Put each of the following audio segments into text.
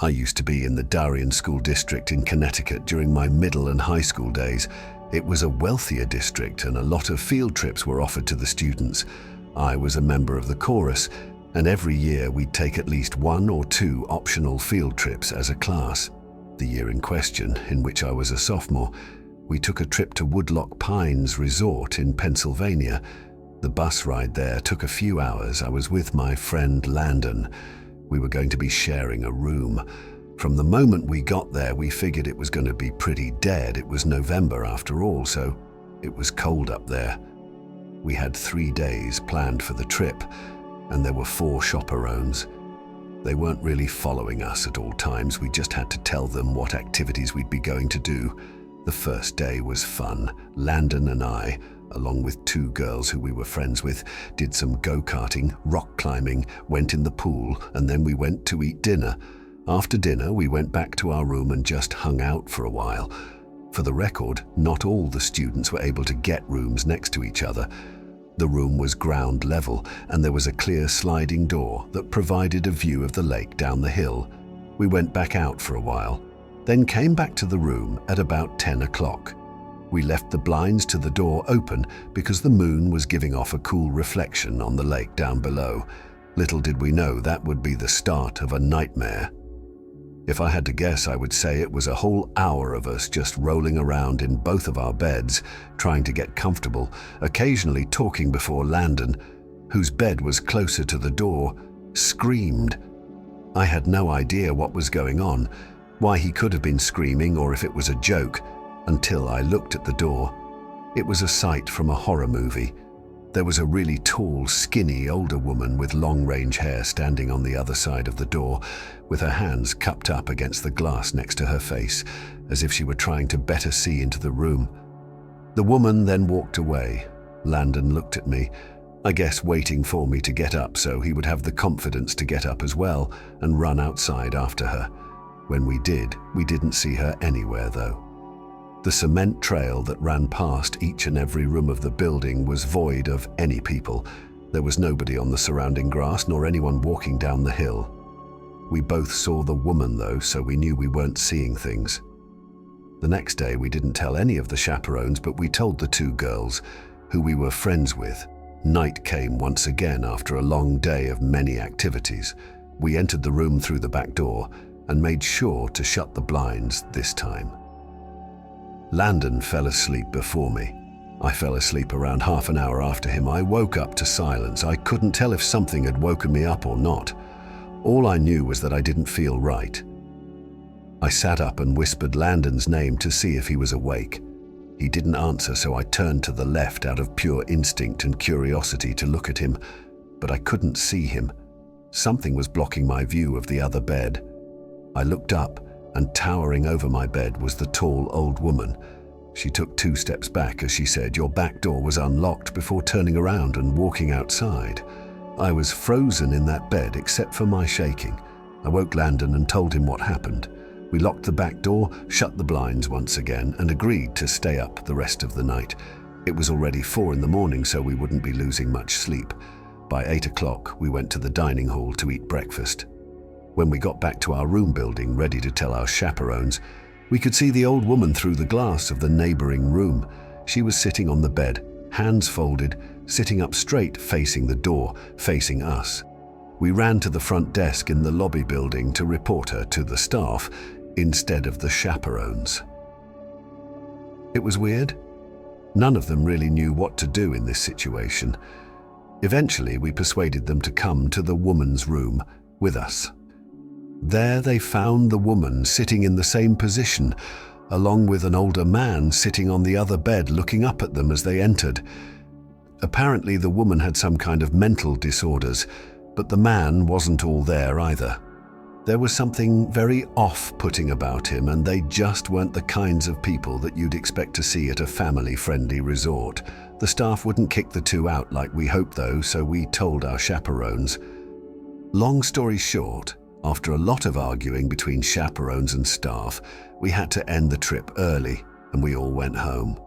I used to be in the Darien School District in Connecticut during my middle and high school days. It was a wealthier district and a lot of field trips were offered to the students. I was a member of the chorus, and every year we'd take at least 1 or 2 optional field trips as a class. The year in question, in which I was a sophomore, we took a trip to Woodlock Pines Resort in Pennsylvania. The bus ride there took a few hours. I was with my friend Landon. We were going to be sharing a room. From the moment we got there, we figured it was going to be pretty dead. It was November after all, so it was cold up there. We had 3 days planned for the trip, and there were 4 chaperones. They weren't really following us at all times. We just had to tell them what activities we'd be going to do. The first day was fun. Landon and I, along with 2 girls who we were friends with, did some go-karting, rock climbing, went in the pool, and then we went to eat dinner. After dinner, we went back to our room and just hung out for a while. For the record, not all the students were able to get rooms next to each other. The room was ground level, and there was a clear sliding door that provided a view of the lake down the hill. We went back out for a while, then came back to the room at about 10 o'clock. We left the blinds to the door open because the moon was giving off a cool reflection on the lake down below. Little did we know that would be the start of a nightmare. If I had to guess, I would say it was a whole hour of us just rolling around in both of our beds, trying to get comfortable, occasionally talking before Landon, whose bed was closer to the door, screamed. I had no idea what was going on, why he could have been screaming or if it was a joke, until I looked at the door. It was a sight from a horror movie. There was a really tall, skinny, older woman with long-range hair standing on the other side of the door, with her hands cupped up against the glass next to her face, as if she were trying to better see into the room. The woman then walked away. Landon looked at me, I guess waiting for me to get up so he would have the confidence to get up as well and run outside after her. When we did, we didn't see her anywhere though. The cement trail that ran past each and every room of the building was void of any people. There was nobody on the surrounding grass nor anyone walking down the hill. We both saw the woman though, so we knew we weren't seeing things. The next day we didn't tell any of the chaperones, but we told the 2 girls, who we were friends with. Night came once again after a long day of many activities. We entered the room through the back door and made sure to shut the blinds this time. Landon fell asleep before me. I fell asleep around half an hour after him. I woke up to silence. I couldn't tell if something had woken me up or not. All I knew was that I didn't feel right. I sat up and whispered Landon's name to see if he was awake. He didn't answer, so I turned to the left out of pure instinct and curiosity to look at him, but I couldn't see him. Something was blocking my view of the other bed. I looked up, and towering over my bed was the tall old woman. She took 2 steps back as she said, "Your back door was unlocked," before turning around and walking outside. I was frozen in that bed except for my shaking. I woke Landon and told him what happened. We locked the back door, shut the blinds once again, and agreed to stay up the rest of the night. It was already 4 in the morning, so we wouldn't be losing much sleep. By 8 o'clock, we went to the dining hall to eat breakfast. When we got back to our room building, ready to tell our chaperones, we could see the old woman through the glass of the neighboring room. She was sitting on the bed, hands folded, sitting up straight, facing the door, facing us. We ran to the front desk in the lobby building to report her to the staff instead of the chaperones. It was weird. None of them really knew what to do in this situation. Eventually, we persuaded them to come to the woman's room with us. There they found the woman sitting in the same position, along with an older man sitting on the other bed looking up at them as they entered. Apparently the woman had some kind of mental disorders, but the man wasn't all there either. There was something very off-putting about him, and they just weren't the kinds of people that you'd expect to see at a family-friendly resort. The staff wouldn't kick the 2 out like we hoped though, so we told our chaperones. Long story short, after a lot of arguing between chaperones and staff, we had to end the trip early and we all went home.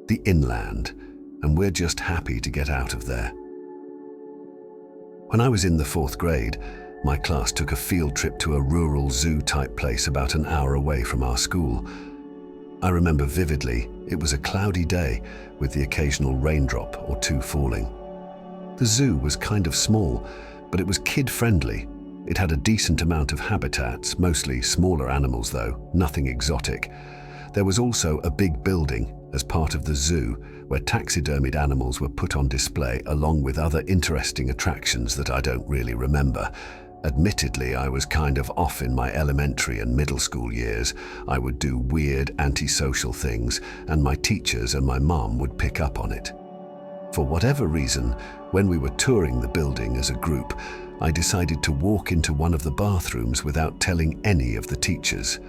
The inland, and we're just happy to get out of there. When I was in the 4th grade, My class took a field trip to a rural zoo-type place about an hour away from our school. I remember vividly, it was a cloudy day with the occasional raindrop or two falling. The zoo was kind of small, but it was kid-friendly. It had a decent amount of habitats, mostly smaller animals though, nothing exotic. There was also a big building as part of the zoo where taxidermied animals were put on display along with other interesting attractions that I don't really remember. Admittedly, I was kind of off in my elementary and middle school years. I would do weird antisocial things, and my teachers and my mom would pick up on it. For whatever reason, when we were touring the building as a group, I decided to walk into one of the bathrooms without telling any of the teachers.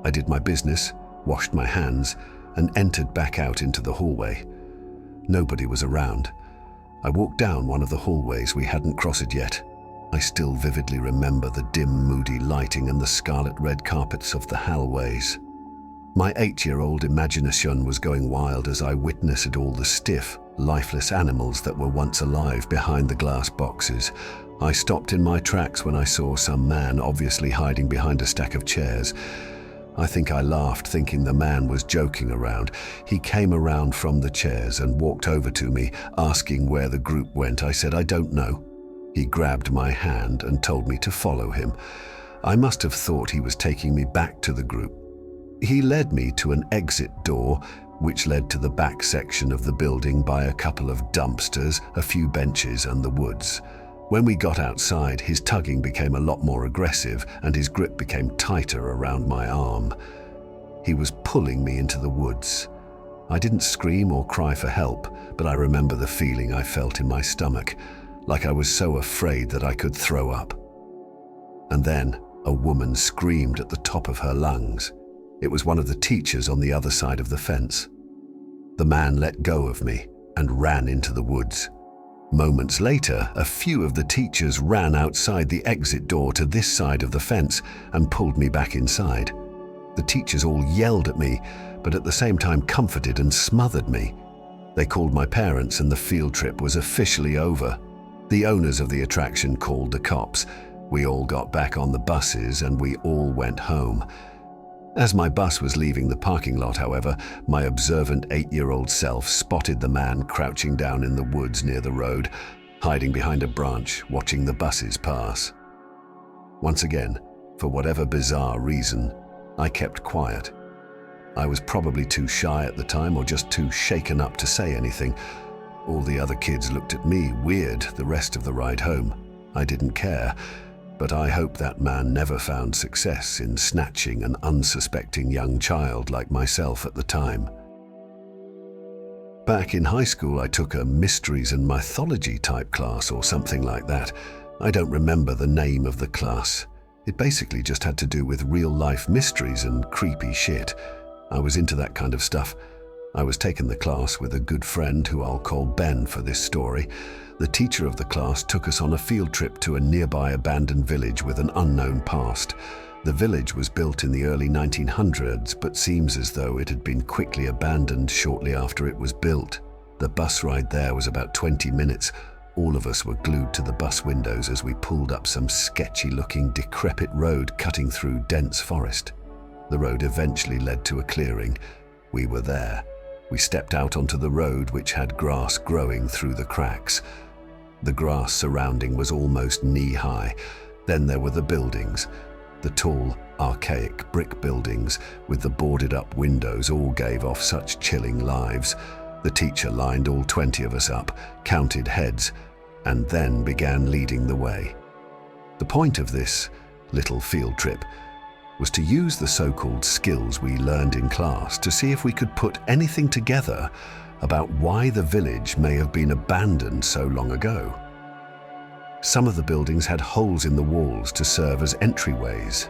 I did my business, washed my hands, and entered back out into the hallway. Nobody was around. I walked down one of the hallways we hadn't crossed yet. I still vividly remember the dim, moody lighting and the scarlet red carpets of the hallways. My 8-year-old imagination was going wild as I witnessed all the stiff, lifeless animals that were once alive behind the glass boxes. I stopped in my tracks when I saw some man obviously hiding behind a stack of chairs. I think I laughed, thinking the man was joking around. He came around from the chairs and walked over to me, asking where the group went. I said, "I don't know." He grabbed my hand and told me to follow him. I must have thought he was taking me back to the group. He led me to an exit door, which led to the back section of the building by a couple of dumpsters, a few benches, and the woods. When we got outside, his tugging became a lot more aggressive and his grip became tighter around my arm. He was pulling me into the woods. I didn't scream or cry for help, but I remember the feeling I felt in my stomach, like I was so afraid that I could throw up. And then a woman screamed at the top of her lungs. It was one of the teachers on the other side of the fence. The man let go of me and ran into the woods. Moments later, a few of the teachers ran outside the exit door to this side of the fence and pulled me back inside. The teachers all yelled at me, but at the same time comforted and smothered me. They called my parents and the field trip was officially over. The owners of the attraction called the cops. We all got back on the buses and we all went home. As my bus was leaving the parking lot, however, my observant 8-year-old self spotted the man crouching down in the woods near the road, hiding behind a branch, watching the buses pass. Once again, for whatever bizarre reason, I kept quiet. I was probably too shy at the time or just too shaken up to say anything. All the other kids looked at me weird the rest of the ride home. I didn't care, but I hope that man never found success in snatching an unsuspecting young child like myself at the time. Back in high school, I took a mysteries and mythology type class or something like that. I don't remember the name of the class. It basically just had to do with real-life mysteries and creepy shit. I was into that kind of stuff. I was taking the class with a good friend who I'll call Ben for this story. The teacher of the class took us on a field trip to a nearby abandoned village with an unknown past. The village was built in the early 1900s, but seems as though it had been quickly abandoned shortly after it was built. The bus ride there was about 20 minutes. All of us were glued to the bus windows as we pulled up some sketchy-looking, decrepit road cutting through dense forest. The road eventually led to a clearing. We were there. We stepped out onto the road, which had grass growing through the cracks. The grass surrounding was almost knee-high. Then there were the buildings. The tall, archaic brick buildings with the boarded-up windows all gave off such chilling lives. The teacher lined all 20 of us up, counted heads, and then began leading the way. The point of this little field trip was to use the so-called skills we learned in class to see if we could put anything together about why the village may have been abandoned so long ago. Some of the buildings had holes in the walls to serve as entryways.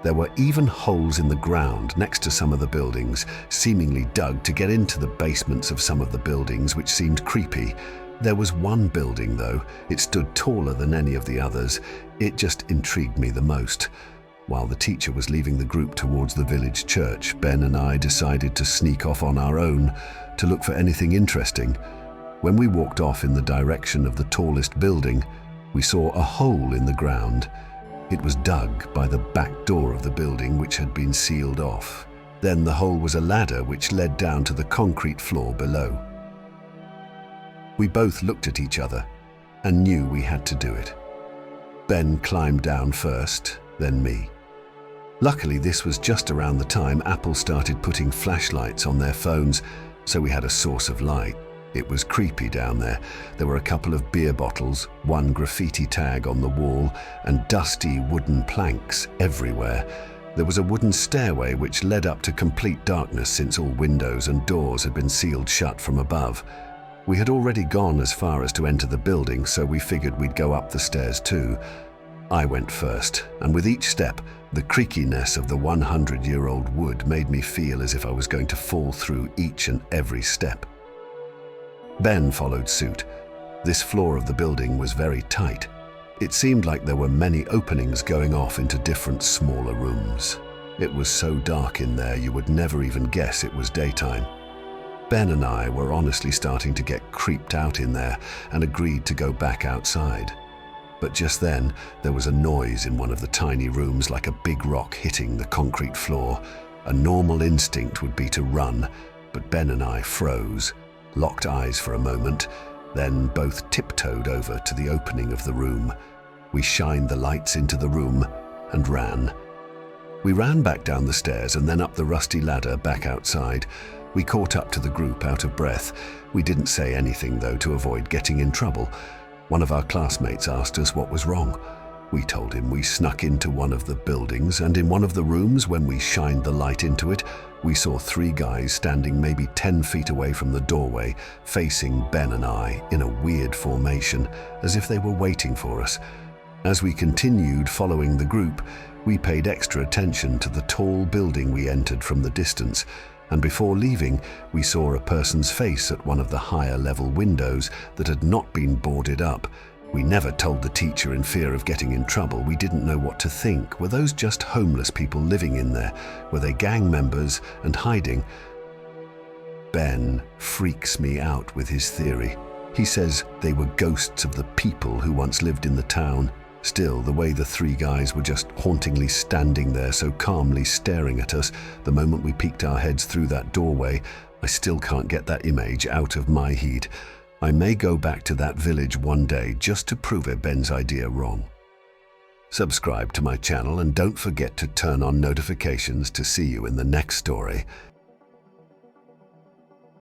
There were even holes in the ground next to some of the buildings, seemingly dug to get into the basements of some of the buildings, which seemed creepy. There was one building, though. It stood taller than any of the others. It just intrigued me the most. While the teacher was leaving the group towards the village church, Ben and I decided to sneak off on our own to look for anything interesting. When we walked off in the direction of the tallest building, We saw a hole in the ground. It was dug by the back door of the building, which had been sealed off. Then the hole was a ladder which led down to the concrete floor below. We both looked at each other and knew we had to do it. Ben climbed down first, then me. Luckily, this was just around the time Apple started putting flashlights on their phones, so we had a source of light. It was creepy down there. There were a couple of beer bottles, one graffiti tag on the wall, and dusty wooden planks everywhere. There was a wooden stairway which led up to complete darkness since all windows and doors had been sealed shut from above. We had already gone as far as to enter the building, so we figured we'd go up the stairs too. I went first, and with each step, the creakiness of the 100-year-old wood made me feel as if I was going to fall through each and every step. Ben followed suit. This floor of the building was very tight. It seemed like there were many openings going off into different smaller rooms. It was so dark in there you would never even guess it was daytime. Ben and I were honestly starting to get creeped out in there and agreed to go back outside. But just then, there was a noise in one of the tiny rooms, like a big rock hitting the concrete floor. A normal instinct would be to run, but Ben and I froze, locked eyes for a moment, then both tiptoed over to the opening of the room. We shined the lights into the room and ran. We ran back down the stairs and then up the rusty ladder back outside. We caught up to the group out of breath. We didn't say anything, though, to avoid getting in trouble. One of our classmates asked us what was wrong. We told him we snuck into one of the buildings, and in one of the rooms, when we shined the light into it, we saw 3 guys standing maybe 10 feet away from the doorway, facing Ben and I in a weird formation, as if they were waiting for us. As we continued following the group, we paid extra attention to the tall building we entered from the distance, and before leaving, we saw a person's face at one of the higher-level windows that had not been boarded up. We never told the teacher in fear of getting in trouble. We didn't know what to think. Were those just homeless people living in there? Were they gang members and hiding? Ben freaks me out with his theory. He says they were ghosts of the people who once lived in the town. Still, the way the 3 guys were just hauntingly standing there, so calmly staring at us the moment we peeked our heads through that doorway, I still can't get that image out of my head. I may go back to that village one day just to prove Ben's idea wrong. Subscribe to my channel and don't forget to turn on notifications to see you in the next story.